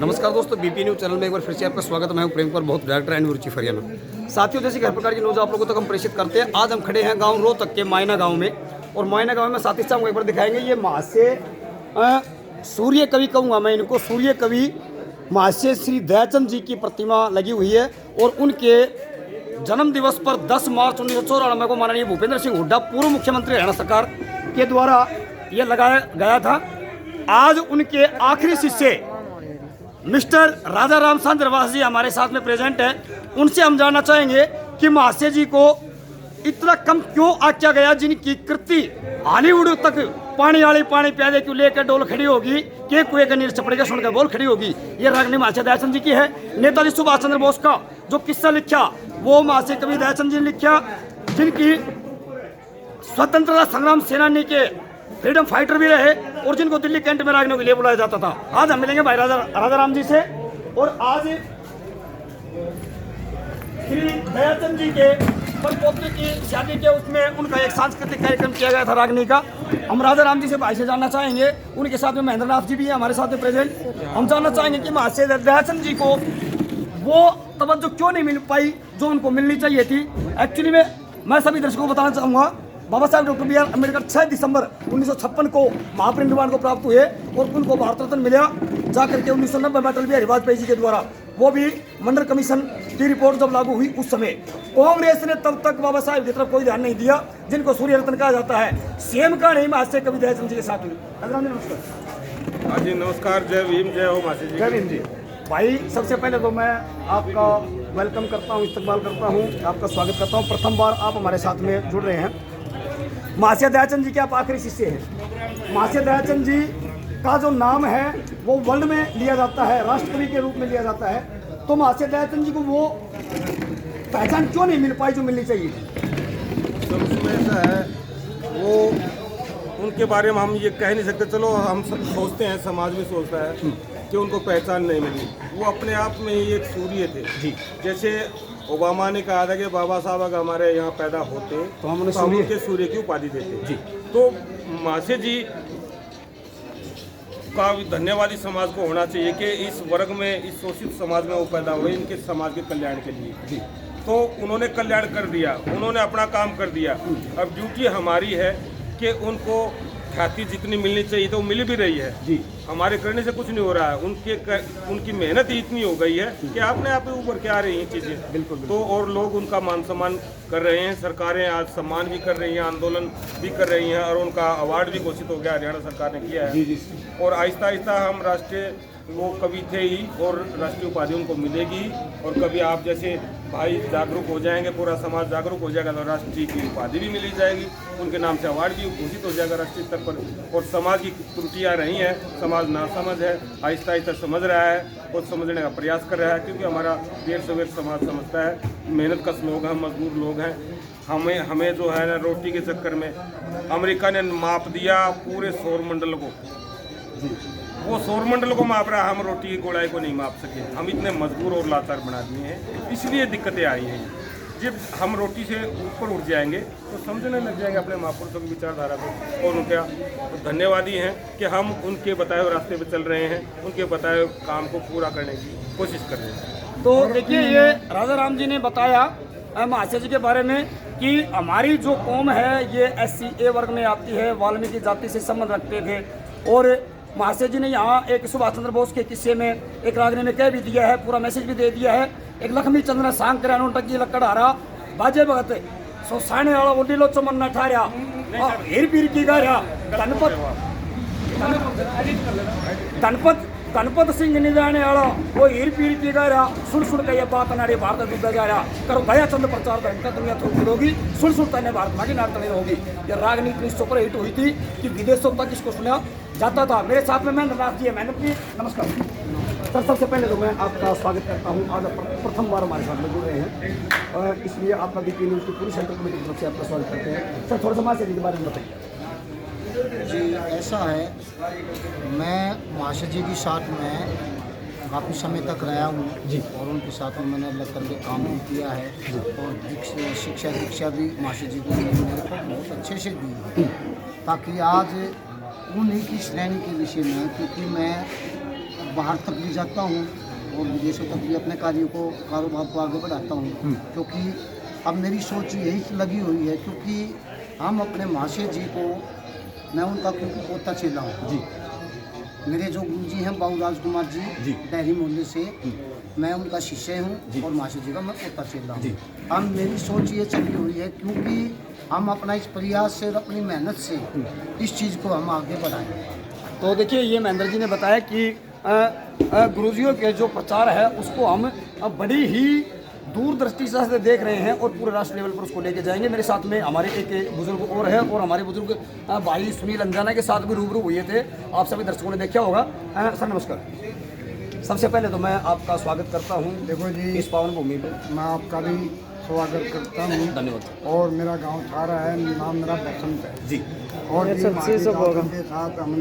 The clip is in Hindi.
नमस्कार दोस्तों, बीपी न्यूज चैनल में एक बार फिर से आपका स्वागत है। मैं हूं प्रेम कुमार, बहुत डायरेक्टर एंड रुचि फरियाना। साथियों, जैसे हर प्रकार की न्यूज़ आप लोगों तक हम प्रेषित करते हैं। आज हम खड़े हैं गांव रोहतक के मायना गांव में, और मायना गांव में साथी साहब को एक बार दिखाएंगे। ये महाशय सूर्य कवि कहूँगा मैं इनको, सूर्य कवि महाशय श्री दयाचंद जी की प्रतिमा लगी हुई है, और उनके जन्म दिवस पर 10 मार्च 1994 को माननीय भूपेंद्र सिंह हुड्डा पूर्व मुख्यमंत्री हरियाणा सरकार के द्वारा ये लगाया गया था। आज उनके आखिरी शिष्य मिस्टर राजा राम चंद्रवास जी हमारे साथ में प्रेजेंट है। उनसे हम जानना चाहेंगे कि महाशय जी को इतना कम क्यों आख्या गया, जिनकी कृति हॉलीवुड तक पानी वाली पानी प्यादे क्यों लेकर डोल खड़ी होगी, के कुएं का नीर चपड़ेगा सुनकर बोल खड़ी होगी। ये रागनी महाशय दयाचंद जी की है। नेताजी सुभाष चंद्र बोस का जो किस्सा लिखा वो महाशय कवि दयाचंद जी ने लिखा, जिनकी स्वतंत्रता संग्राम सेनानी के फ्रीडम फाइटर भी रहे, और जिनको दिल्ली कैंट में रागनों के लिए बुलाया जाता था। आज हम मिलेंगे भाई राजा राम जी से, और आज श्री दयाचंद जी के परपोते की शादी के उसमें उनका एक सांस्कृतिक कार्यक्रम किया गया था रागनी का। हम राजा राम जी से भाई से जानना चाहेंगे। उनके साथ में महेंद्र नाथ जी भी है हमारे साथ में प्रेजेंट। हम जानना चाहेंगे कि महाशय दयाचंद जी को वो तवज्जो क्यों नहीं मिल पाई जो उनको मिलनी चाहिए थी। एक्चुअली में मैं सभी दर्शकों को बताना चाहूँगा, बाबा साहब डॉक्टर बी आर अम्बेडकर 6 दिसंबर 1956 को महापरिनिर्वाण को प्राप्त हुए, और उनको भारत रत्न मिला जाकर के 1990 में अटल बिहारी वाजपेयी जी के द्वारा। वो भी मंडल कमीशन की रिपोर्ट जब लागू हुई उस समय कांग्रेस ने तब तक बाबा साहब की तरफ कोई ध्यान नहीं दिया, जिनको सूर्य रत्न कहा जाता है। सेम का नहीं महाशय कवि दयाचंद जी के साथ में। नमस्कार। हाँ जी, नमस्कार। जय भीम, जय हो महाशय जी। जय भीम जी। भाई सबसे पहले तो मैं आपका वेलकम करता हूँ, इस्तकबाल करता हूँ, आपका स्वागत करता हूँ। प्रथम बार आप हमारे साथ में जुड़ रहे हैं। महाशय दयाचंद जी के आप आखिरी शिष्य हैं। महाशय दयाचंद जी का जो नाम है वो वर्ल्ड में लिया जाता है, राष्ट्रकवि के रूप में लिया जाता है। तो महाशय दयाचंद जी को वो पहचान क्यों नहीं मिल पाई जो मिलनी चाहिए? तो उसमें ऐसा है, वो उनके बारे में हम ये कह नहीं सकते। चलो, हम सब सोचते हैं, समाज भी सोचता है कि उनको पहचान नहीं मिली। वो अपने आप में ही एक सूर्य थे जी। जैसे ओबामा ने कहा था कि बाबा साहब अगर हमारे यहाँ पैदा होते तो हम उनके सूर्य की उपाधि देते जी। तो महाशय जी का धन्यवादी समाज को होना चाहिए कि इस वर्ग में, इस शोषित समाज में वो पैदा हुए, इनके समाज के कल्याण के लिए जी। तो उन्होंने कल्याण कर दिया, उन्होंने अपना काम कर दिया। अब ड्यूटी हमारी है कि उनको ख्याति जितनी मिलनी चाहिए तो मिल भी रही है जी। हमारे करने से कुछ नहीं हो रहा है, उनकी मेहनत ही इतनी हो गई है कि आपने आप ऊपर क्या आ रही हैं चीज़ें। बिल्कुल। तो और लोग उनका मान सम्मान कर रहे हैं, सरकारें आज सम्मान भी कर रही हैं, आंदोलन भी कर रही हैं, और उनका अवार्ड भी घोषित हो गया, हरियाणा सरकार ने किया है जी। और आहिस्ता आहिस्ता हम राष्ट्रीय वो कवि थे ही, और राष्ट्रीय उपाधि उनको मिलेगी। और कभी आप जैसे भाई जागरूक हो जाएंगे, पूरा समाज जागरूक हो जाएगा, तो राष्ट्रीय की उपाधि भी मिली जाएगी, उनके नाम से अवार्ड भी घोषित हो जाएगा राष्ट्रीय स्तर पर। और समाज की त्रुटियाँ रही हैं, समाज नासमझ है, आहिस्ता आहिस्ता समझ रहा है और समझने का प्रयास कर रहा है, क्योंकि हमारा देर सवेर समाज समझता है। मेहनत कश लोग हैं, मजदूर लोग हैं। हमें जो है ना, रोटी के चक्कर में अमेरिका ने माप दिया पूरे सौरमंडल को जी। वो सौरमंडल को माप रहा है, हम रोटी की गोलाई को नहीं माप सके। हम इतने मजबूर और लाचार बना दिए हैं, इसलिए दिक्कतें आई हैं। जब हम रोटी से ऊपर उठ जाएंगे तो समझने लग जाएंगे अपने महापुरुषों की विचारधारा को, और उनका तो धन्यवादी हैं कि हम उनके बताए हुए रास्ते पर चल रहे हैं, उनके बताए हुए काम को पूरा करने की कोशिश कर रहे हैं। तो देखिए, ये राजा राम जी ने बताया महाशय जी के बारे में कि हमारी जो कौम है ये SC वर्ग में आती है, वाल्मीकि जाति से संबंध रखते थे। और महाशय जी ने यहाँ एक सुभाष चंद्र बोस के किस्से में एक रागनी में कह भी दिया है, पूरा मैसेज भी दे दिया है। एक लक्ष्मी चंद्र सांग करानो टकी लकड़ हारा बाजे भगत सो साने वाला उडी लो चमन न ठारिया हीर पीर की गाया गणपत सिंह निजाने वाला वो हीर पीर की गाया सुन सुन के ये बात नाड़ी भारत डूबा जा रहा करो भया चंद प्रचार का दुनिया थोड़ी होगी, सुन सुन तने भारत मांगी नाटक नहीं होगी। ये रागनी इतनी सुपर हिट हुई थी कि विदेशों तक इसको सुना जाता था। मेरे साथ में महेंद्र नाथ जी है। महेंद्र जी नमस्कार सर। सबसे पहले तो मैं आपका स्वागत करता हूँ। आज प्रथम बार हमारे साथ में जुड़ रहे हैं, इसलिए आपका बीपी न्यूज़ की पूरी सेंट्रल कमेटी की तरफ से आपका स्वागत करते हैं। सर, थोड़ा सा महाशय जी के बारे में बताइए। जी, ऐसा है, मैं महाशय जी के साथ में काफ़ी समय तक रहा हूँ जी, और उनके साथ में मैंने लग करके काम भी किया है, और शिक्षा दीक्षा भी महाशय जी को मेरे को बहुत अच्छे से दी, ताकि आज उन्हीं की श्रेणी के विषय में, क्योंकि मैं बाहर तक भी जाता हूँ और विदेशों तक भी अपने कारोबार को आगे बढ़ाता हूँ, क्योंकि अब मेरी सोच यही लगी हुई है, क्योंकि हम अपने महाशय जी को, मैं उनका क्योंकि पोता चेला हूँ जी। मेरे जो गुरु जी हैं बाबू राजकुमार जी डेहरी मोहल्ले से, मैं उनका शिष्य हूँ और महाशय जी का मैं पोता चेला हूँ। हम मेरी सोच ये चली हुई है, क्योंकि हम अपना इस प्रयास से और अपनी मेहनत से इस चीज़ को हम आगे बढ़ाएं। तो देखिए ये महेंद्र जी ने बताया कि गुरुजियों के जो प्रचार है उसको हम बड़ी ही दूरदृष्टि से देख रहे हैं और पूरे राष्ट्र लेवल पर उसको लेके जाएंगे। मेरे साथ में हमारे एक बुजुर्ग और है, और हमारे बुजुर्ग भाई सुनील अंजाना के साथ भी रूबरू हुए थे, आप सभी दर्शकों ने देखा होगा। सर नमस्कार। सबसे पहले तो मैं आपका स्वागत करता हूँ देखो जी, इस पावन भूमि पर। मैं आपका भी स्वागत करता हूँ। धन्यवाद। और मेरा गांव थारा है, नाम मेरा बसंत है जी। और जी माटी दादू के साथ हमने